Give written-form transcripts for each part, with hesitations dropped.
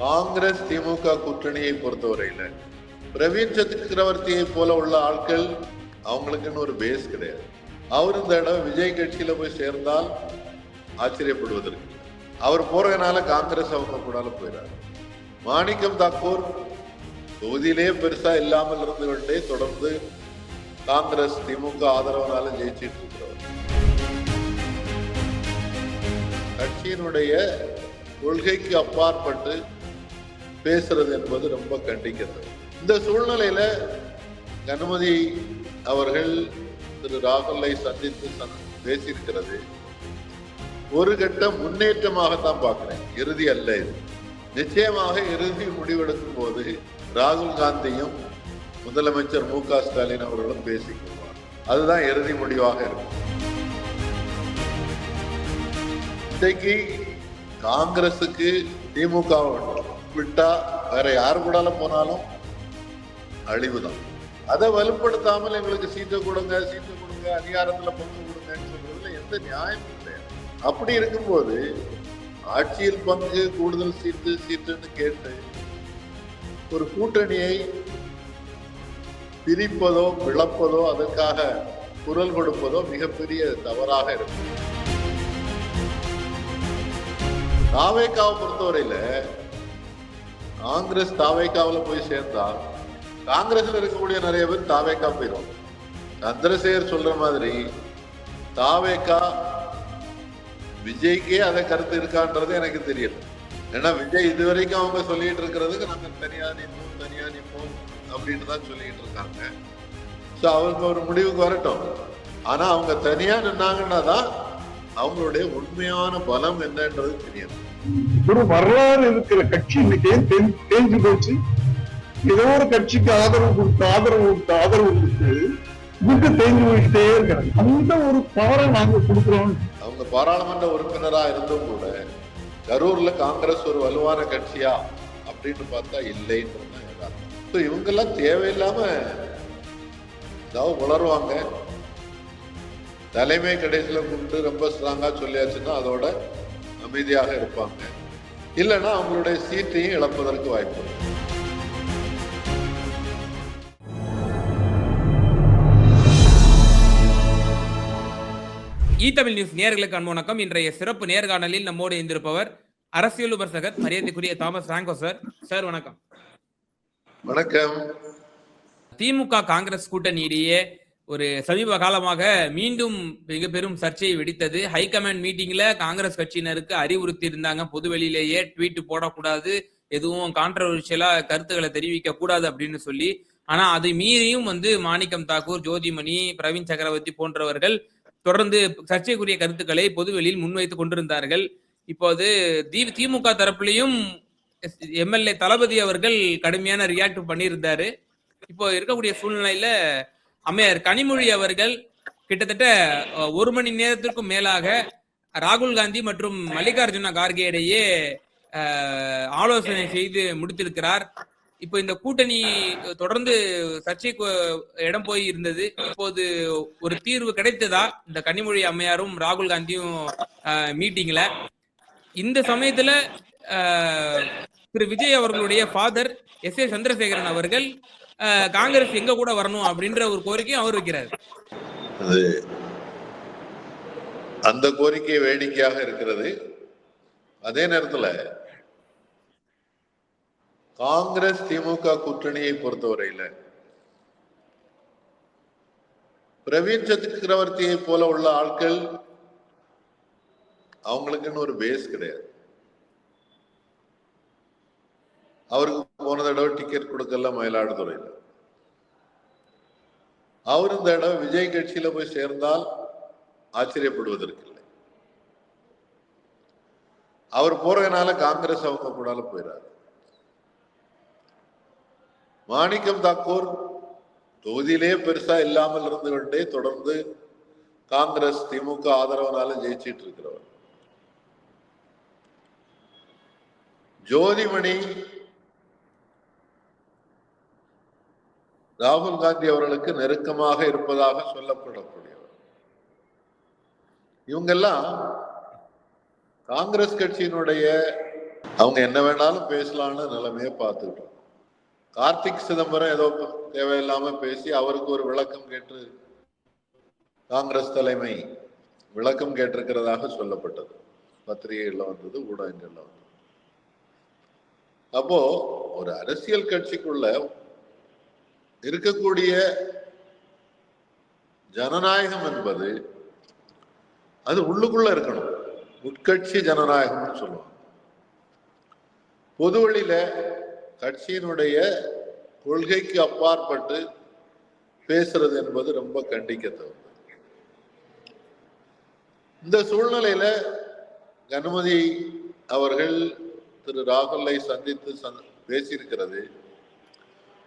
காங்கிரஸ் திமுக கூட்டணியை பொறுத்தவரையில பிரவீன் சக்கரவர்த்தியை போல உள்ள ஆட்கள் அவங்களுக்குன்னு ஒரு பேஸ் கிடையாது. அவர் இந்த இடம் விஜய் கட்சியில போய் சேர்ந்தால் ஆச்சரியப்படுவதற்கு அவர் போறதுனால காங்கிரஸ் அவங்க கூட போயிடாரு. மாணிக்கம் தாக்கூர் தொகுதியிலே பெருசா இல்லாமல் இருந்து கொண்டே தொடர்ந்து காங்கிரஸ் திமுக ஆதரவனால ஜெயிச்சிட்டு இருக்கிறவர். கட்சியினுடைய கொள்கைக்கு அப்பாற்பட்டு பேசுறது என்பது ரொம்ப கண்டிக்கிறது. இந்த சூழ்நிலையில கணபதி அவர்கள் திரு ராகுலை சந்தித்து பேசியிருக்கிறது ஒரு கட்ட முன்னேற்றமாகத்தான் பார்க்கிறேன். இறுதி அல்ல இது. நிச்சயமாக இறுதி முடிவெடுக்கும் போது ராகுல் காந்தியும் முதலமைச்சர் மு.க. ஸ்டாலின் அவர்களும் பேசிக்கொள்வார். அதுதான் இறுதி முடிவாக இருக்கும். இன்றைக்கு காங்கிரசுக்கு திமுக விட்டா வேற யாரு கூட போனாலும் அழிவுதான். அதை வலுப்படுத்தாமல் எங்களுக்கு சீட்டை கொடுங்க அதிகாரத்துல பங்கு கொடுங்கன்னு சொல்றதுல எந்த நியாயமும் கிடையாது. அப்படி இருக்கும்போது ஆட்சியில் பங்கு கூடுதல் சீட்டுன்னு கேட்டு ஒரு கூட்டணியை பிரிப்பதோ விளப்பதோ அதற்காக குரல் கொடுப்பதோ மிகப்பெரிய தவறாக இருக்கும். தாவேக்காவை பொறுத்தவரையில காங்கிரஸ் தாவேக்காவில் போய் சேர்ந்தால் காங்கிரஸ்ல இருக்கக்கூடிய நிறைய பேர் தாவேக்கா போயிடும். சந்திரசேகர் சொல்ற மாதிரி தாவேக்கா விஜய்க்கே அதை கருத்து இருக்கான்றது எனக்கு தெரியல. ஏன்னா விஜய் இதுவரைக்கும் அவங்க சொல்லிட்டு இருக்கிறதுக்கு நாங்க தனியா நிற்போம் அப்படின்னு தான் சொல்லிட்டு இருக்காங்க. ஸோ அவங்க ஒரு முடிவுக்கு வரட்டும். ஆனா அவங்க தனியா நின்னாங்கன்னா தான் அவங்களுடைய உண்மையான பலம் என்னன்றது தெரியும். ஒரு வரலாறு இருக்கிற கட்சி இன்னைக்கு தேஞ்சு போச்சு. ஏதோ ஒரு கட்சிக்கு ஆதரவு கொடுத்து இதுக்கு தேங்கி போயிட்டே இருக்காங்க. அந்த ஒரு பவரை நாங்க கொடுக்கிறோம். அவங்க பாராளுமன்ற உறுப்பினரா இருந்தும் கூட கரூர்ல காங்கிரஸ் ஒரு வலுவான கட்சியா அப்படின்னு பார்த்தா இல்லைன்னு இவங்கெல்லாம் தேவையில்லாம ஏதாவது உளருவாங்க. தலைமை கடைசியில கூப்பிட்டு ரொம்ப ஸ்ட்ராங்கா சொல்லியாச்சுன்னா அதோட அமைதியாக இருப்பாங்க. இல்லைன்னா அவங்களுடைய சீட்டையும் இழப்பதற்கு வாய்ப்பு இருக்கு. தமிழ் நியூஸ் நேயர்களுக்கு அன்பு வணக்கம். இன்றைய சிறப்பு நேர்காணலில் நம்மோடு இருந்திருப்பவர் அரசியல் விமர்சகர் மரியாதைக்குரிய தாமஸ் பிராங்கோ சார். சார் வணக்கம். வணக்கம். திமுக காங்கிரஸ் கூட்டணியிடையே ஒரு சமீப காலமாக மீண்டும் மிக பெரும் சர்ச்சையை வெடித்தது. ஹைகமாண்ட் மீட்டிங்ல காங்கிரஸ் கட்சியினருக்கு அறிவுறுத்தி இருந்தாங்க, பொதுவெளியிலேயே ட்வீட் போடக்கூடாது, எதுவும் கான்ட்ரவர்ஷியலா கருத்துக்களை தெரிவிக்க கூடாது அப்படின்னு சொல்லி. ஆனா அதை மீறியும் மாணிக்கம் தாக்கூர், ஜோதிமணி, பிரவீன் சக்கரவர்த்தி போன்றவர்கள் தொடர்ந்து சர்ச்சைக்குரிய கருத்துக்களை பொதுவெளியில் முன்வைத்துக் கொண்டிருந்தார்கள். இப்போது திமுக தரப்புலையும் எம்எல்ஏ தளபதி அவர்கள் கடுமையான ரியாக்ட் பண்ணியிருந்தாரு. இப்போ இருக்கக்கூடிய சூழ்நிலையில அம்மையார் கனிமொழி அவர்கள் கிட்டத்தட்ட 1 மணி நேரத்திற்கும் மேலாக ராகுல் காந்தி மற்றும் மல்லிகார்ஜுன கார்கே இடையே ஆலோசனை செய்து முடித்திருக்கிறார். இப்போ இந்த கூட்டணி தொடர்ந்து சர்ச்சைக்கு இடம் போய் இருந்தது. இப்போது ஒரு தீர்வு கிடைத்ததா இந்த கனிமொழி அம்மையாரும் ராகுல் காந்தியும் மீட்டிங்ல? இந்த சமயத்துல திரு விஜய் அவர்களுடைய ஃபாதர் எஸ்.ஏ. சந்திரசேகரன் அவர்கள் காங்கிரஸ் எங்க கூட வரணும் அப்படின்ற ஒரு கோரிக்கையும் அவர் வைக்கிறார். அந்த கோரிக்கை வேடிக்கையாக இருக்கிறது. அதே நேரத்துல காங்கிரஸ் திமுக கூட்டணியை பொறுத்தவரையில பிரவீன் சக்கரவர்த்தியை போல உள்ள ஆட்கள் அவங்களுக்குன்னு ஒரு பேஸ் கிடையாது. அவருக்கு போன தடவை டிக்கெட் கொடுக்கல மயிலாடுதுறையில. அவர் இந்த தடவை விஜய் கட்சியில போய் சேர்ந்தால் ஆச்சரியப்படுவதற்கு இல்லை. அவர் போறதுனால காங்கிரஸ் அவங்க கூட போயிடாரு. மாணிக்கம் தாக்கூர் தொகுதியிலே பெருசா இல்லாமல் இருந்து கொண்டே தொடர்ந்து காங்கிரஸ் திமுக ஆதரவனால ஜெயிச்சிட்டு இருக்கிறவர். ஜோதிமணி ராகுல் காந்தி அவர்களுக்கு நெருக்கமாக இருப்பதாக சொல்லப்படக்கூடியவர். இவங்கெல்லாம் காங்கிரஸ் கட்சியினுடைய அவங்க என்ன வேணாலும் பேசலாம்னு நிலைமையை பார்த்துக்கிட்டோம். கார்த்திக் சிதம்பரம் ஏதோ தேவையில்லாம பேசி அவருக்கு ஒரு விளக்கம் கேட்டு காங்கிரஸ் தலைமை விளக்கம் கேட்டிருக்கிறதாக சொல்லப்பட்டது. பத்திரிகைகள்ல வந்தது, ஊடகங்கள்ல வந்தது. அப்போ ஒரு அரசியல் கட்சிக்குள்ள இருக்கக்கூடிய ஜனநாயகம் என்பது அது உள்ளுக்குள்ள இருக்கணும். உட்கட்சி ஜனநாயகம்னு சொல்லுவாங்க. பொது வழியில கட்சியினுடைய கொள்கைக்கு அப்பாற்பட்டு பேசுறது என்பது ரொம்ப கண்டிக்கத்தக்கது. இந்த சூழ்நிலையில கணபதி அவர்கள் திரு ராகுலை சந்தித்து பேசியிருக்கிறது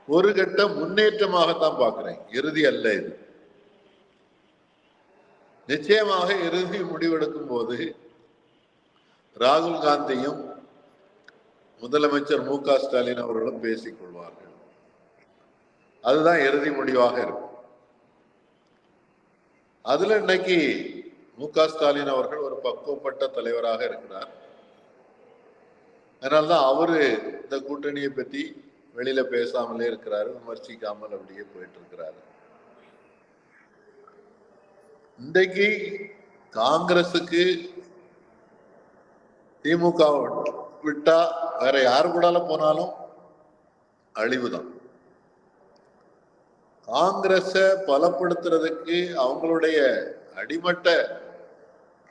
ஒரு கட்ட முன்னேற்றமாகத்தான் பார்க்கிறேன். இறுதி அல்ல இது. நிச்சயமாக இறுதி முடிவெடுக்கும் போது ராகுல் காந்தியும் முதலமைச்சர் மு.க. ஸ்டாலின் அவர்களும் பேசிக் கொள்வார்கள். அதுதான் இறுதி முடிவாக இருக்கும். அதுல இன்னைக்கு மு.க. ஸ்டாலின் அவர்கள் ஒரு பக்குவப்பட்ட தலைவராக இருக்கிறார். அதனால்தான் அவரு இந்த கூட்டணியை பற்றி வெளியில பேசாமலே இருக்கிறாரு, விமர்சிக்காமல் அப்படியே போயிட்டு இருக்கிறாரு. இன்றைக்கு காங்கிரசுக்கு திமுக விட்டா வேற யாரு கூடால போனாலும் அழிவுதான். காங்கிரஸ பலப்படுத்துறதுக்கு, அவங்களுடைய அடிமட்ட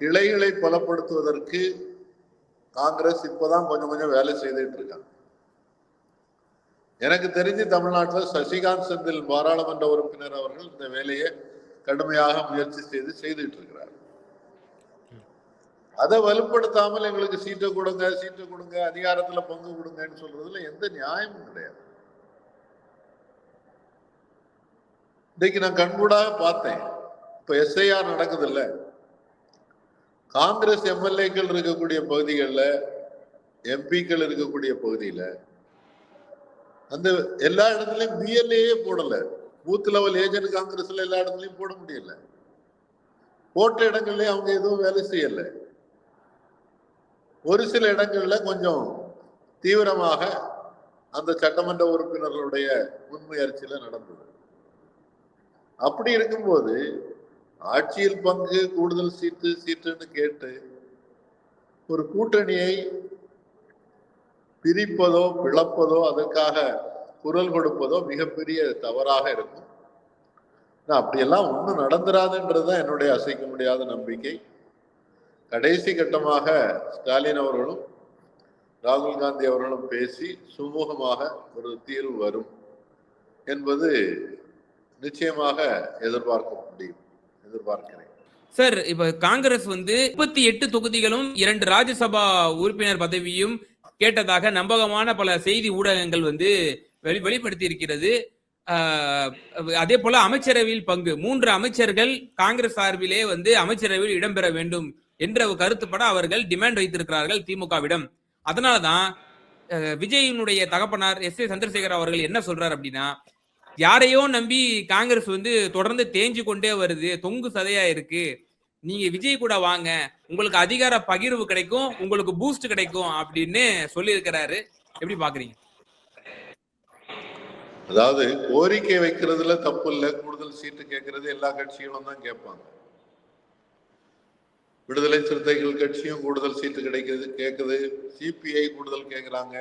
கிளைகளை பலப்படுத்துவதற்கு காங்கிரஸ் இப்பதான் கொஞ்சம் கொஞ்சம் வேலை செய்துட்டு இருக்காங்க. எனக்கு தெரிஞ்சு தமிழ்நாட்டில் சசிகாந்த் செந்தில் பாராளுமன்ற உறுப்பினர் அவர்கள் இந்த வேலையை கடுமையாக முயற்சி செய்துட்டு இருக்கிறார். அதை வலுப்படுத்தாமல் எங்களுக்கு சீட்டை கொடுங்க, அதிகாரத்துல பங்கு கொடுங்கன்னு சொல்றதுல எந்த நியாயமும் கிடையாது. இன்னைக்கு நான் கண்கூடாக பார்த்தேன். இப்ப எஸ்ஐஆர் நடக்குது இல்ல, காங்கிரஸ் எம்எல்ஏக்கள் இருக்கக்கூடிய பகுதிகளில், எம்பிக்கள் இருக்கக்கூடிய பகுதியில அந்த எல்லா இடத்துலயும் பிஎல்ஏயே போடல. பூத் லெவல் ஏஜென்ட் காங்கிரஸ்ல எல்லா இடத்துலயும் போட முடியல. போட்ட இடங்கள்லயும் அவங்க எதுவும் வேலை செய்யல. ஒரு சில இடங்கள்ல கொஞ்சம் தீவிரமாக அந்த சட்டமன்ற உறுப்பினர்களுடைய முன்முயற்சியில நடந்தது. அப்படி இருக்கும்போது ஆட்சியில் பங்கு, கூடுதல் சீட்டுன்னு கேட்டு ஒரு கூட்டணியை பிரிப்பதோ பிளப்பதோ அதற்காக குரல் கொடுப்பதோ மிகப்பெரிய தவறாக இருக்கும். அப்படியெல்லாம் ஒன்றும் நடந்துராதுன்றதுதான் என்னுடைய அசைக்க முடியாத நம்பிக்கை. கடைசி கட்டமாக ஸ்டாலின் அவர்களும் ராகுல் காந்தி அவர்களும் பேசி சுமூகமாக ஒரு தீர்வு வரும் என்பது நிச்சயமாக எதிர்பார்க்கிறேன். சார், இப்ப காங்கிரஸ் 38 தொகுதிகளும் 2 ராஜ்யசபா உறுப்பினர் பதவியும் கேட்டதாக நம்பகமான பல செய்தி ஊடகங்கள் வெளிப்படுத்தி இருக்கிறது. அதே போல அமைச்சரவையில் பங்கு 3 அமைச்சர்கள் காங்கிரஸ் சார்பிலே அமைச்சரவையில் இடம்பெற வேண்டும் என்ற கருத்துப்பட அவர்கள் டிமாண்ட் வைத்திருக்கிறார்கள் திமுகவிடம். அதனாலதான் விஜயினுடைய தகப்பனார் எஸ்.ஏ. சந்திரசேகர் அவர்கள் என்ன சொல்றாரு அப்படின்னா, யாரையோ நம்பி காங்கிரஸ் தொடர்ந்து தேஞ்சு கொண்டே வருது, தொங்கு சதையா இருக்கு, நீங்க விஜய் கூட வாங்க, உங்களுக்கு அதிகார பகிர்வு கிடைக்கும், உங்களுக்கு பூஸ்ட் கிடைக்கும் அப்படின்னு சொல்லி இருக்கிறாரு. எப்படி பாக்குறீங்க? அதாவது கோரிக்கை வைக்கிறதுல தப்பு இல்லை. கூடுதல் சீட்டு கேட்கறது எல்லா கட்சிகளும் தான் கேட்பாங்க. விடுதலை சிறுத்தைகள் கட்சியும் கூடுதல் சீட்டு கேட்குது. சிபிஐ கூடுதல் கேட்கிறாங்க.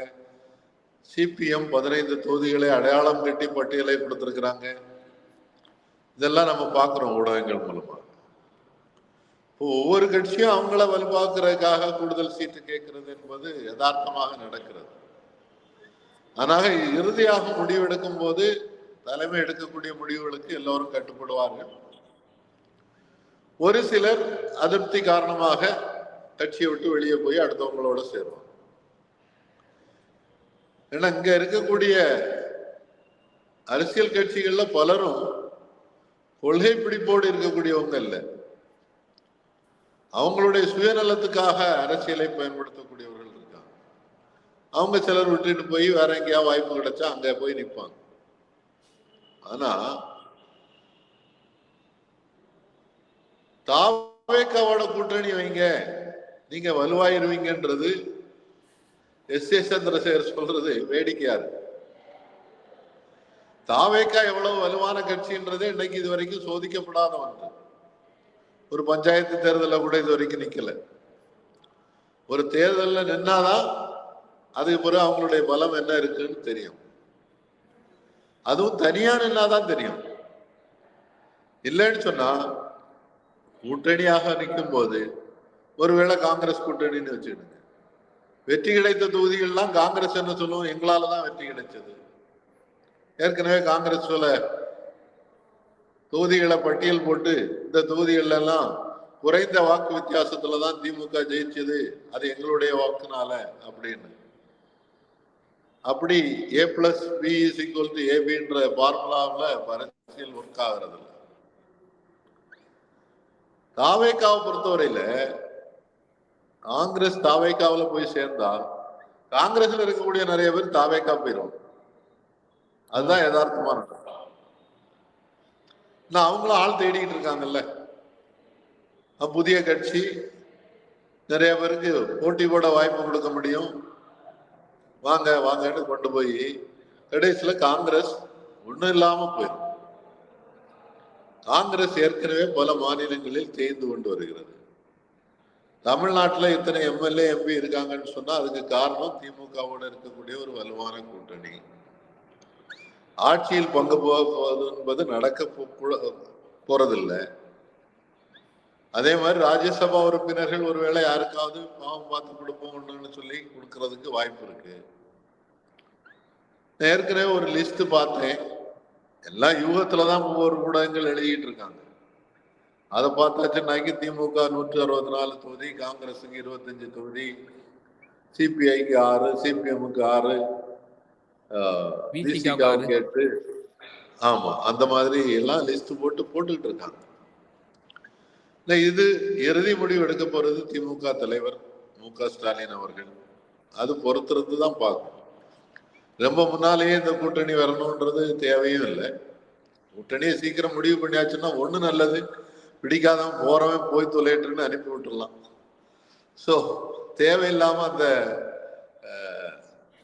சிபிஎம் 15 தொகுதிகளை அடையாளம் கட்டி பட்டியலை கொடுத்திருக்கிறாங்க. இதெல்லாம் நம்ம பார்க்கிறோம் ஊடகங்கள் மூலமா. ஒவ்வொரு கட்சியும் அவங்கள வலுவாக்குறதுக்காக கூடுதல் சீட்டு கேட்கிறது என்பது யதார்த்தமாக நடக்கிறது. ஆனால் இறுதியாக முடிவெடுக்கும் போது தலைமை எடுக்கக்கூடிய முடிவுகளுக்கு எல்லோரும் கட்டுப்படுவார்கள். ஒரு சிலர் அதிருப்தி காரணமாக கட்சியை விட்டு வெளியே போய் அடுத்தவங்களோட சேருவாங்க. ஏன்னா இங்க இருக்கக்கூடிய அரசியல் கட்சிகள்ல பலரும் கொள்கை பிடிப்போடு இருக்கக்கூடியவங்க இல்லை, அவங்களுடைய சுயநலத்துக்காக அரசியலை பயன்படுத்தக்கூடியவர்கள் இருக்காங்க. அவங்க சிலர் விட்டுட்டு போய் வேற எங்கேயா வாய்ப்பு கிடைச்சா அங்க போய் நிற்பாங்க. ஆனா தாவேக்காவோட கூட்டணி வைங்க, நீங்க வலுவாயிருவீங்கன்றது எஸ் சந்திரசேகர் சொல்றது வேடிக்கையா இருக்கு. தாவேக்கா எவ்வளவு வலுவான கட்சின்றதே இன்னைக்கு இது வரைக்கும் சோதிக்கப்படாத ஒன்று. ஒரு பஞ்சாயத்து தேர்தலில் கூட இது வரைக்கும் நிக்கல. ஒரு தேர்தலில் நின்னாதான் அதுக்கு பிறகு அவங்களுடைய பலம் என்ன இருக்குன்னு தெரியும். அதுவும் தனியா நின்னாதான் தெரியும். இல்லைன்னு சொன்னா கூட்டணியாக நிற்கும் போது ஒருவேளை காங்கிரஸ் கூட்டணின்னு வச்சுக்கிடுங்க, வெற்றி கிடைத்த தொகுதிகள்லாம் காங்கிரஸ் என்ன சொல்லுவோம், எங்களாலதான் வெற்றி கிடைச்சது. ஏற்கனவே காங்கிரஸ் சொல்ல தொகுதிகளை பட்டியல் போட்டு இந்த தொகுதிகள் எல்லாம் குறைந்த வாக்கு வித்தியாசத்துலதான் திமுக ஜெயிச்சது, அது எங்களுடைய வாக்குனால அப்படின்னு. அப்படி A+B=AB பார்முலாவில் அரசியல் ஒர்க் ஆகிறது இல்லை. தாவேக்காவை பொறுத்தவரையில காங்கிரஸ் தாவேக்காவில் போய் சேர்ந்தா காங்கிரஸ்ல இருக்கக்கூடிய நிறைய பேர் தாவேக்கா போயிடும். அதுதான் யதார்த்தமா இருக்கும். அவங்களும் ஆள் தேடிக்கிட்டு இருக்காங்கல்ல, புதிய கட்சி நிறைய பேருக்கு போட்டி போட வாய்ப்பு கொடுக்க முடியும், வாங்க வாங்கன்னு கொண்டு போய் கடைசியில காங்கிரஸ் ஒண்ணும் இல்லாம போயிடும். காங்கிரஸ் ஏற்கனவே பல மாநிலங்களில் தேய்ந்து கொண்டு வருகிறது. தமிழ்நாட்டில் இத்தனை எம்எல்ஏ எம்பி இருக்காங்கன்னு சொன்னா அதுக்கு காரணம் திமுகவோட இருக்கக்கூடிய ஒரு வலுவான கூட்டணி. ஆட்சியில் பங்கு போவது என்பது நடக்க போறதில்லை. அதே மாதிரி ராஜ்யசபா உறுப்பினர்கள் ஒருவேளை யாருக்காவது பாவம் பார்த்து கொடுப்போம்னு சொல்லி கொடுக்கறதுக்கு வாய்ப்பு இருக்கு. ஏற்கனவே ஒரு லிஸ்ட் பார்த்தேன், எல்லாம் யூகத்துலதான் ஒவ்வொரு ஊடகங்கள் எழுதிட்டு இருக்காங்க. அதை பார்த்தாச்சுன்னாக்கி திமுக 164 தொகுதி, காங்கிரஸுக்கு 25 தொகுதி, சிபிஐக்கு 6, சிபிஎம்முக்கு 6, பிசிகாவுக்கு 8. ஆமா, அந்த மாதிரி எல்லாம் லிஸ்ட் போட்டுக்கிட்டு இருக்காங்க. இது இறுதி முடிவு எடுக்க போறது திமுக தலைவர் மு.க. ஸ்டாலின் அவர்கள். அது பொறுத்திருந்து தான் பார்க்கணும். ரொம்ப முன்னாலேயே இந்த கூட்டணி வரணும்ன்றது தேவையும் இல்லை. கூட்டணியை சீக்கிரம் முடிவு பண்ணியாச்சுன்னா ஒண்ணு நல்லது, பிடிக்காதவன் போறவன் போய் தொலைட்டுன்னு அனுப்பி விட்டுடலாம். ஸோ தேவையில்லாம அந்த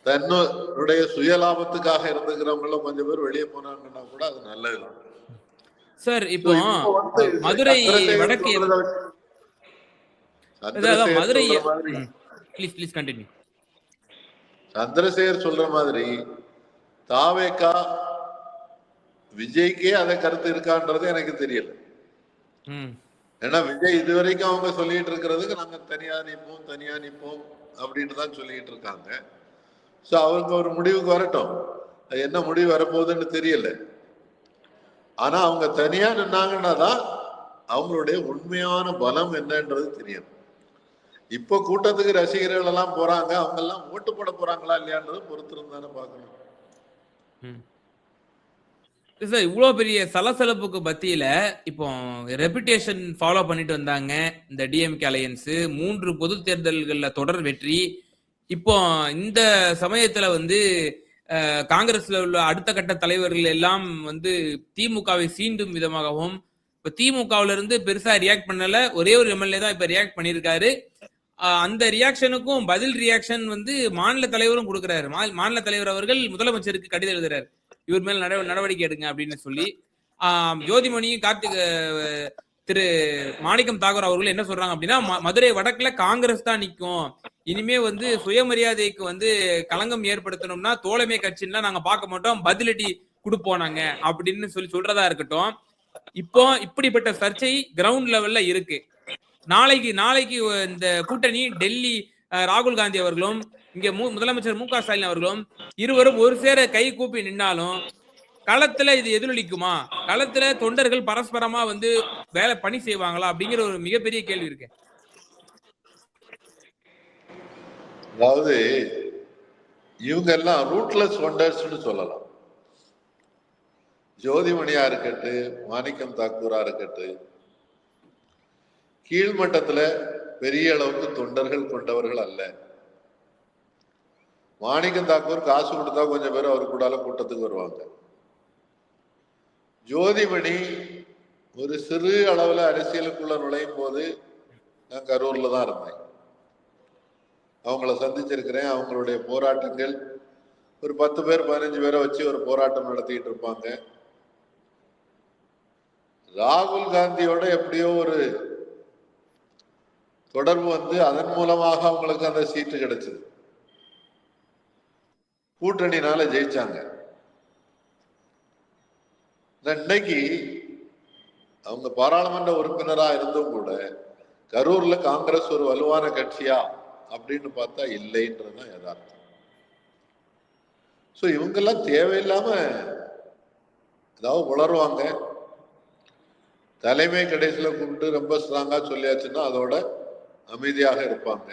தன்னுடைய சுயலாபத்துக்காக இருந்துக்கிறவங்கள கொஞ்சம் பேர் வெளியே போனாங்கன்னா கூட அது நல்லது. சார் இப்போ மதுரை வடக்கு மதுரை சந்திரசேகர் சொல்ற மாதிரி தாவேக்கா விஜய்க்கே அதை கருத்து இருக்கான்றது எனக்கு தெரியல. ஏன்னா விஜய் இதுவரைக்கும் அவங்க சொல்லிட்டு இருக்கிறதுக்கு நாங்க தனியா நிப்போம் அப்படின்னு தான் சொல்லிட்டு இருக்காங்க. ஸோ அவங்க ஒரு முடிவுக்கு வரட்டும், அது என்ன முடிவு வரப்போகுதுன்னு தெரியல. ஆனா அவங்க தனியா நின்னாங்கன்னா தான் அவங்களுடைய உண்மையான பலம் என்னன்றது தெரியும். இப்போ கூட்டத்துக்கு ரசிகர்கள் எல்லாம் போறாங்க, அவங்க எல்லாம் ஓட்டு போட போறாங்களா இல்லையான்றது பொறுத்திருந்தானே பார்க்கணும். சார் இவ்வளவு பெரிய சலசலப்புக்கு மத்தியில இப்போ ரெபுடேஷன் ஃபாலோ பண்ணிட்டு வந்தாங்க இந்த டிஎம்கே அலையன்ஸ். 3 பொது தேர்தல்கள்ல தொடர் வெற்றி. இப்போ இந்த சமயத்துல காங்கிரஸ்ல உள்ள அடுத்த கட்ட தலைவர்கள் எல்லாம் திமுகவை சீண்டும் விதமாகவும், இப்ப திமுகவுல இருந்து பெருசா ரியாக்ட் பண்ணல, ஒரே ஒரு எம்எல்ஏ தான் இப்ப ரியாக்ட் பண்ணிருக்காரு. அந்த ரியாக்ஷனுக்கும் பதில் ரியாக்ஷன் மாநில தலைவரும் கொடுக்கிறாரு. மாநில தலைவர் அவர்கள் முதலமைச்சருக்கு கடிதம் எழுதுறாரு, இவர் மேல் நடவடிக்கை எடுங்க அப்படின்னு சொல்லி. ஜோதிமணியும் திரு மாணிக்கம் தாகூர் அவர்கள் என்ன சொல்றாங்க அப்படின்னா, மதுரை வடக்குல காங்கிரஸ் தான் நிக்கும், இனிமே சுயமரியாதைக்கு களங்கம் ஏற்படுத்தணும்னா தோழமை கட்சின்னா நாங்க பார்க்க மாட்டோம், பதிலடி கொடுப்போம் நாங்க அப்படின்னு சொல்றதா இருக்கட்டும். இப்போ இப்படிப்பட்ட சர்ச்சை கிரவுண்ட் லெவல்ல இருக்கு. நாளைக்கு இந்த கூட்டணி டெல்லி ராகுல் காந்தி அவர்களும் இங்க முதலமைச்சர் மு.க. ஸ்டாலின் அவர்களும் இருவரும் ஒரு சேர கை கூப்பி நின்னாலும் களத்துல இது எதிரொலிக்குமா? களத்துல தொண்டர்கள் பரஸ்பரமா வேலை பணி செய்வாங்களா அப்படிங்கிற ஒரு மிகப்பெரிய கேள்வி இருக்கு. அதாவது இவங்க எல்லாம் ரூட்லெஸ் ஒண்டர்ஸ்னு சொல்லலாம். ஜோதிமணியா இருக்கட்டு, மாணிக்கம் தாக்கூரா இருக்கட்டு, கீழ்மட்டத்துல பெரிய அளவுக்கு தொண்டர்கள் கொண்டவர்கள் அல்ல. மாணிக்கம் தாக்கூர் காசு கொடுத்தா கொஞ்சம் பேர் அவர் கூட கூட்டத்துக்கு வருவாங்க. ஜோதிமணி ஒரு சிறு அளவுல அரசியலுக்குள்ள நுழையும் போது நான் கரூர்ல தான் இருந்தேன். அவங்கள சந்திச்சிருக்கிறேன். அவங்களுடைய போராட்டங்கள் ஒரு 10 பேர் 15 பேரை வச்சு ஒரு போராட்டம் நடத்திட்டு இருப்பாங்க. ராகுல் காந்தியோட எப்படியோ ஒரு தொடர்பு வந்து அதன் மூலமாக அவங்களுக்கு அந்த சீட்டு கிடைச்சது. கூட்டணினால ஜெயிச்சாங்க. இன்னைக்கு அவங்க பாராளுமன்ற உறுப்பினரா இருந்தும் கூட கரூர்ல காங்கிரஸ் ஒரு வலுவான கட்சியா அப்படின்னு பார்த்தா இல்லைன்றதுதான் யதார்த்தம். சோ இவங்கெல்லாம் தேவையில்லாம ஏதாவது உளருவாங்க. தலைமை கடைசியில கூப்பிட்டு ரொம்ப ஸ்ட்ராங்கா சொல்லியாச்சுன்னா அதோட அமைதியாக இருப்பாங்க.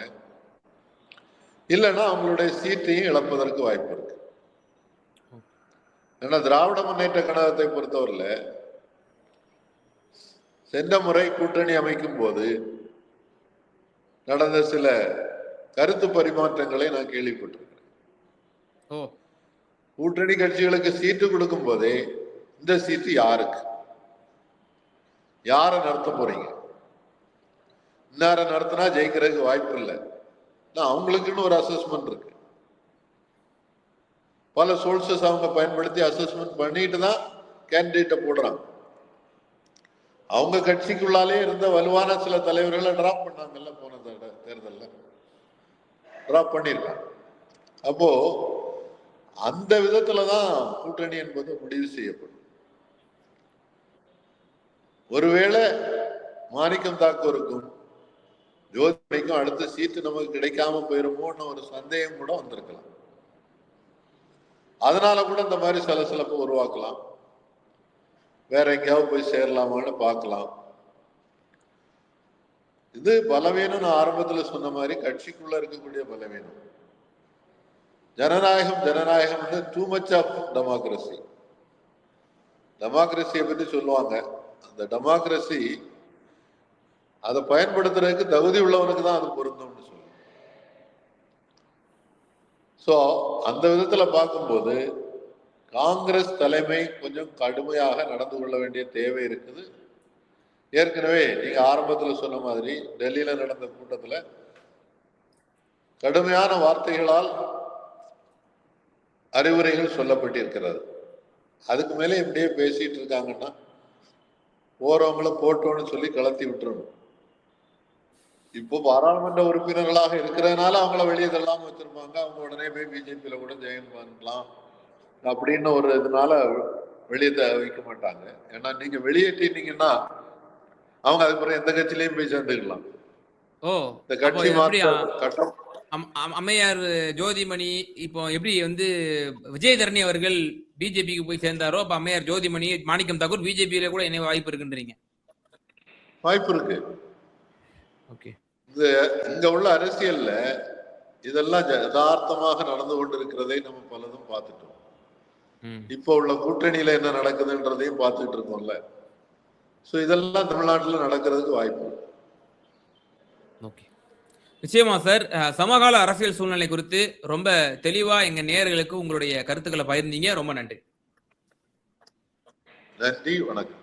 இல்லைன்னா அவங்களுடைய சீட்டையும் இழப்பதற்கு வாய்ப்பு இருக்கு. ஏன்னா திராவிட முன்னேற்ற கழகத்தை பொறுத்தவரையில சென்ற முறை கூட்டணி அமைக்கும் போது நடந்த சில கருத்து பரிமாற்றங்களை நான் கேள்விப்பட்டிருக்கிறேன். கூட்டணி கட்சிகளுக்கு சீட்டு கொடுக்கும் போதே இந்த சீட்டு யாருக்கு, யாரை நடத்த போறீங்க, இன்னார நடத்தினா ஜெயிக்கிறதுக்கு வாய்ப்பு இல்லை, அவங்களுக்குன்னு ஒரு அசஸ்மெண்ட் இருக்கு. பல சோர்சஸ் அவங்க பயன்படுத்தி அசஸ்மெண்ட் பண்ணிட்டு தான் கேண்டிடேட்டை போடுறாங்க. அவங்க கட்சிக்குள்ளாலே இருந்த வலுவான சில தலைவர்களை டிராப் பண்ணாங்கல்ல, போன தேர்தலில் டிராப் பண்ணிருக்காங்க. அப்போ அந்த விதத்துலதான் கூட்டணி என்பது முடிவு செய்யப்படும். ஒருவேளை மாணிக்கம் தாக்கூருக்கும் ஜோதிமணிக்கும் அடுத்த சீட்டு நமக்கு கிடைக்காம போயிருமோன்னு ஒரு சந்தேகம் கூட வந்திருக்கலாம். அதனால கூட இந்த மாதிரி சலசலப்பை உருவாக்கலாம். வேற எங்கேயாவது போய் சேரலாமான்னு பார்க்கலாம். இது பலவீனம். நான் ஆரம்பத்துல சொன்ன மாதிரி கட்சிக்குள்ள இருக்கக்கூடிய பலவீனம். ஜனநாயகம் டூ மச் ஆஃப் டெமோக்ரஸி. டெமோக்ரஸியை பற்றி சொல்லுவாங்க. அந்த டெமோக்ரஸி அதை பயன்படுத்துறதுக்கு தகுதி உள்ளவனுக்கு தான் அது பொருந்தும்னு சொல்லுவாங்க. ஸோ அந்த விதத்துல பார்க்கும்போது காங்கிரஸ் தலைமை கொஞ்சம் கடுமையாக நடந்து கொள்ள வேண்டிய தேவை இருக்குது. ஏற்கனவே நீங்க ஆரம்பத்தில் சொன்ன மாதிரி டெல்லியில நடந்த கூட்டத்துல கடுமையான வார்த்தைகளால் அறிவுரைகள் சொல்லப்பட்டிருக்கிறது. அதுக்கு மேலே இப்படியே பேசிட்டு இருக்காங்கன்னா போறவங்கள போட்டோன்னு சொல்லி கலத்தி விட்டுறணும். இப்போ பாராளுமன்ற உறுப்பினர்களாக இருக்கிறதுனால அவங்கள வெளியே தள்ளாம வச்சிருப்பாங்க. அவங்க உடனே போய் பிஜேபியில கூட ஜெயம் பண்ணலாம் அப்படின்னு ஒரு இதனால வெளியே வைக்க மாட்டாங்க. ஏன்னா நீங்க வெளியேற்றினீங்கன்னா அவங்க அதுக்கு பிறகு எந்த கட்சியிலையும் போய் சேர்ந்துக்கலாம். இந்த கட்சி கட்டம் அம்மையார் ஜோதிமணி இப்போ எப்படி வந்து விஜயதரணி அவர்கள் பிஜேபிக்கு போய் சேர்ந்தாரோ, அப்ப அம்மையார் ஜோதிமணி மாணிக்கம் தாக்கூர் பிஜேபியில கூட என்ன வாய்ப்பு இருக்குன்றீங்க? வாய்ப்பு இருக்கு. இங்க உள்ள அரசியல்ல இதெல்லாம் யதார்த்தமாக நடந்து கொண்டிருக்கிறதை நம்ம பலதும் பார்த்துட்டோம். இப்ப உள்ள கூட்டணியில என்ன நடக்குதுன்றதையும் பார்த்துட்டு இருக்கோம்ல. சோ இதெல்லாம் தமிழ்நாட்டுல நடக்கிறதுக்கு வாய்ப்பு. நிச்சயமா சார். சமகால அரசியல் சூழ்நிலை குறித்து ரொம்ப தெளிவா எங்க நேயர்களுக்கு உங்களுடைய கருத்துக்களை பகிர்ந்தீங்க. ரொம்ப நன்றி. நன்றி, வணக்கம்.